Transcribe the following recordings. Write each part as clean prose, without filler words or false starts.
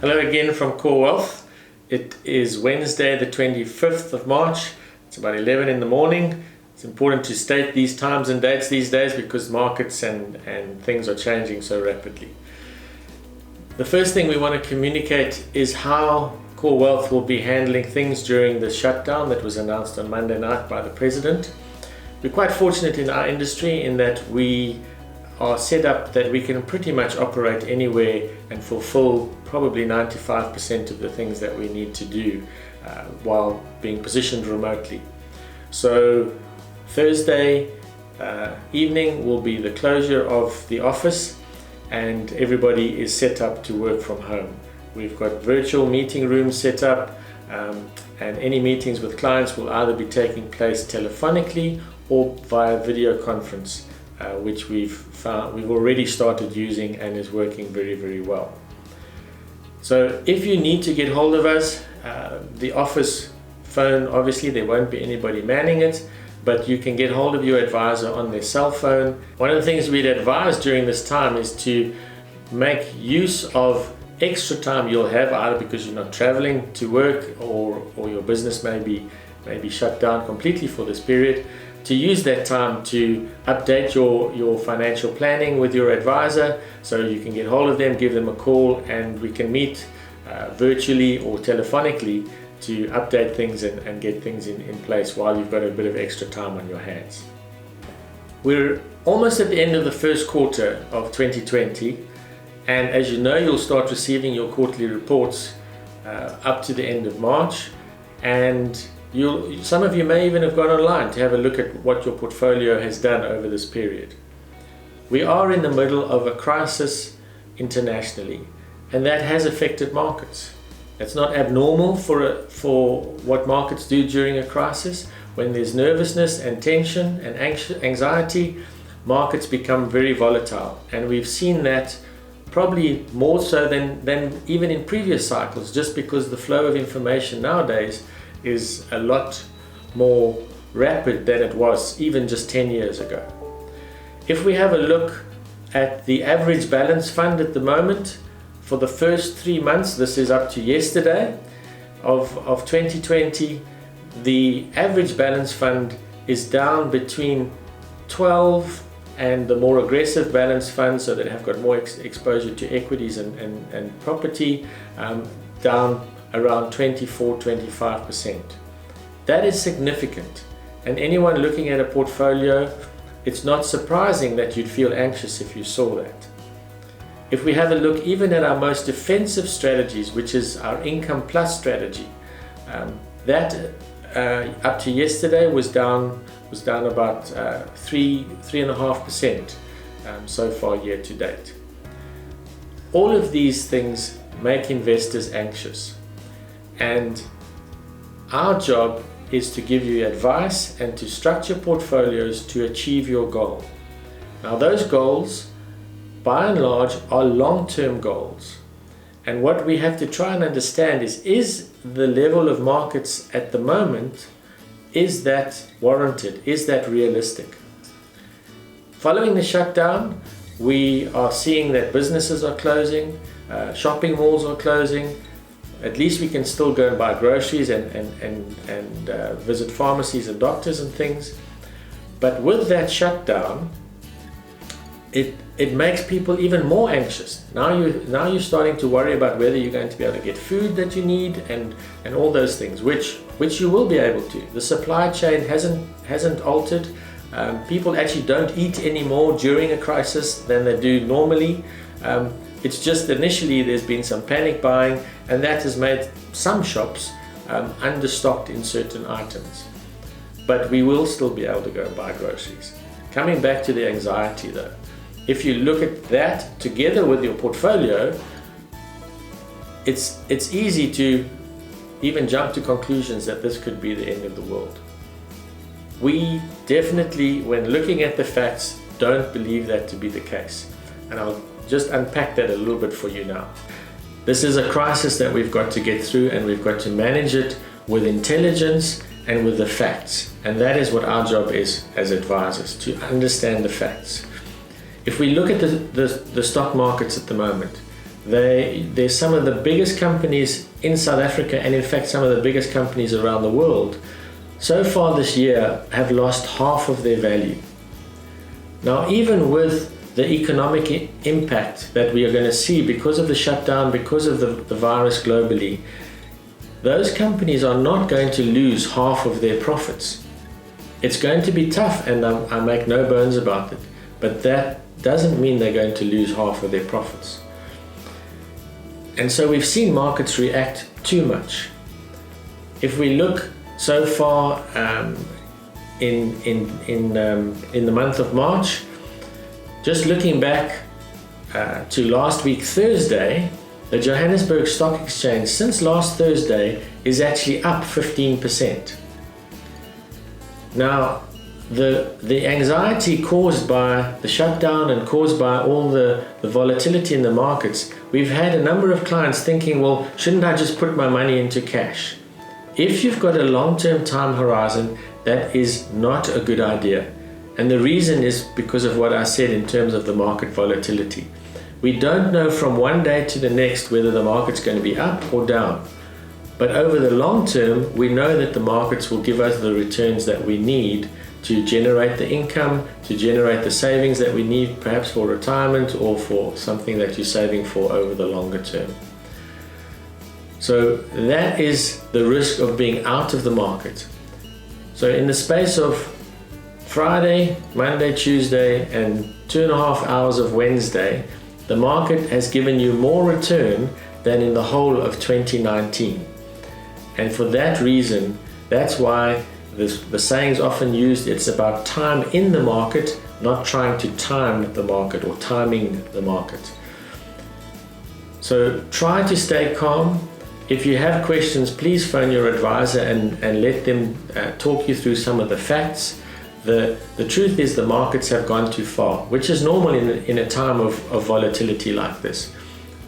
Hello again from Core Wealth. It is Wednesday the 25th of March. It's about 11 in the morning. It's important to state these times and dates these days because markets and things are changing so rapidly. The first thing we want to communicate is how Core Wealth will be handling things during the shutdown that was announced on Monday night by the President. We're quite fortunate in our industry in that we are set up that we can pretty much operate anywhere and fulfill probably 95% of the things that we need to do while being positioned remotely. So Thursday evening will be the closure of the office and everybody is set up to work from home. We've got virtual meeting rooms set up and any meetings with clients will either be taking place telephonically or via video conference, which we've already started using and is working very, very well. So if you need to get hold of us, the office phone, obviously there won't be anybody manning it, but you can get hold of your advisor on their cell phone. One of the things we'd advise during this time is to make use of extra time you'll have, either because you're not traveling to work or your business may be shut down completely for this period, to use that time to update your financial planning with your advisor, so you can get hold of them, give them a call, and we can meet virtually or telephonically to update things and get things in place while you've got a bit of extra time on your hands. We're almost at the end of the first quarter of 2020, and as you know, you'll start receiving your quarterly reports up to the end of March, and some of you may even have gone online to have a look at what your portfolio has done over this period. We are in the middle of a crisis internationally, and that has affected markets. It's not abnormal for what markets do during a crisis. When there's nervousness and tension and anxiety, markets become very volatile, and we've seen that probably more so than even in previous cycles, just because the flow of information nowadays is a lot more rapid than it was even just 10 years ago. If we have a look at the average balance fund at the moment, for the first 3 months, this is up to yesterday, of 2020, the average balance fund is down between 12 and the more aggressive balance funds, so that have got more exposure to equities and property, down around 24-25%. That is significant, and anyone looking at a portfolio, it's not surprising that you'd feel anxious if you saw that. If we have a look even at our most defensive strategies, which is our income plus strategy, that up to yesterday was down about 3.5% so far year to date. All of these things make investors anxious, and our job is to give you advice and to structure portfolios to achieve your goal. Now, those goals by and large are long-term goals, and what we have to try and understand is the level of markets at the moment, is that warranted? Is that realistic? Following the shutdown, we are seeing that businesses are closing, shopping malls are closing. At least we can still go and buy groceries and visit pharmacies and doctors and things. But with that shutdown, it makes people even more anxious. Now you're starting to worry about whether you're going to be able to get food that you need and all those things, which you will be able to. The supply chain hasn't altered. People actually don't eat any more during a crisis than they do normally. It's just initially there's been some panic buying, and that has made some shops understocked in certain items. But we will still be able to go and buy groceries. Coming back to the anxiety though, if you look at that together with your portfolio, it's easy to even jump to conclusions that this could be the end of the world. We definitely, when looking at the facts, don't believe that to be the case. And I'll just unpack that a little bit for you now. This is a crisis that we've got to get through, and we've got to manage it with intelligence and with the facts. And that is what our job is as advisors, to understand the facts. If we look at the stock markets at the moment, There's some of the biggest companies in South Africa, and in fact some of the biggest companies around the world, so far this year have lost half of their value. Now, even with the economic impact that we are going to see because of the shutdown, because of the virus globally, those companies are not going to lose half of their profits. It's going to be tough, and I make no bones about it, but that doesn't mean they're going to lose half of their profits. And so we've seen markets react too much. If we look so far in the month of March, just looking back to last week Thursday, the Johannesburg Stock Exchange since last Thursday is actually up 15%. Now, the anxiety caused by the shutdown and caused by all the volatility in the markets, we've had a number of clients thinking, well, shouldn't I just put my money into cash? If you've got a long-term time horizon, that is not a good idea. And the reason is because of what I said in terms of the market volatility. We don't know from one day to the next whether the market's going to be up or down. But over the long term, we know that the markets will give us the returns that we need to generate the income, to generate the savings that we need, perhaps for retirement or for something that you're saving for over the longer term. So that is the risk of being out of the market. So in the space of Friday, Monday, Tuesday, and 2.5 hours of Wednesday, the market has given you more return than in the whole of 2019. And for that reason, that's why the saying is often used, it's about time in the market, not trying to time the market or timing the market. So try to stay calm. If you have questions, please phone your advisor and let them talk you through some of the facts. The truth is the markets have gone too far, which is normal in a time of volatility like this.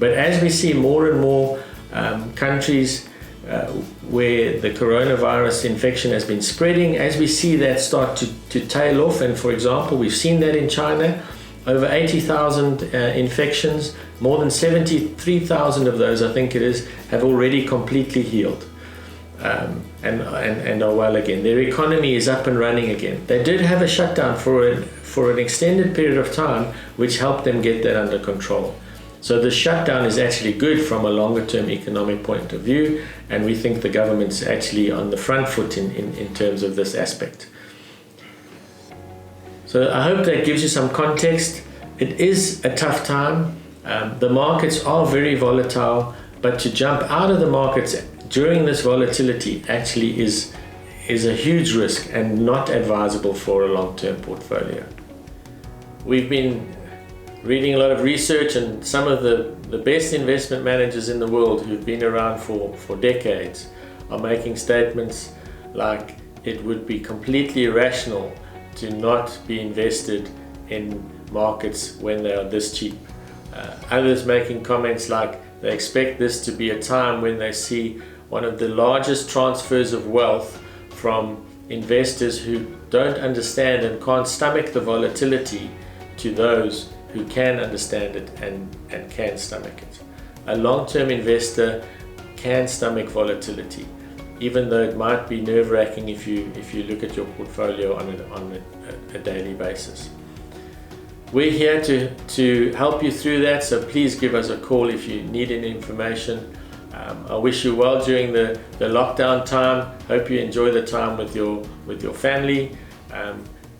But as we see more and more countries where the coronavirus infection has been spreading, as we see that start to tail off, and for example, we've seen that in China, over 80,000 infections, more than 73,000 of those, I think it is, have already completely healed and are well again. Their economy is up and running again. They did have a shutdown for an extended period of time, which helped them get that under control. So the shutdown is actually good from a longer term economic point of view, and we think the government's actually on the front foot in terms of this aspect. So I hope that gives you some context. It is a tough time. The markets are very volatile, but to jump out of the markets during this volatility actually is a huge risk and not advisable for a long-term portfolio. We've been reading a lot of research, and some of the best investment managers in the world who've been around for decades are making statements like it would be completely irrational to not be invested in markets when they are this cheap. Others making comments like they expect this to be a time when they see one of the largest transfers of wealth from investors who don't understand and can't stomach the volatility to those who can understand it and can stomach it. A long-term investor can stomach volatility, even though it might be nerve-wracking if you look at your portfolio on a daily basis. We're here to help you through that, so please give us a call if you need any information. I wish you well during the lockdown time. Hope you enjoy the time with your family,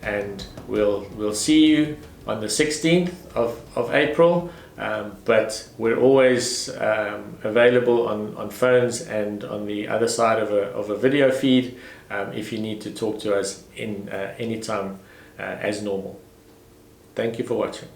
and we'll see you on the 16th of April, but we're always available on phones and on the other side of a video feed if you need to talk to us in any time as normal. Thank you for watching.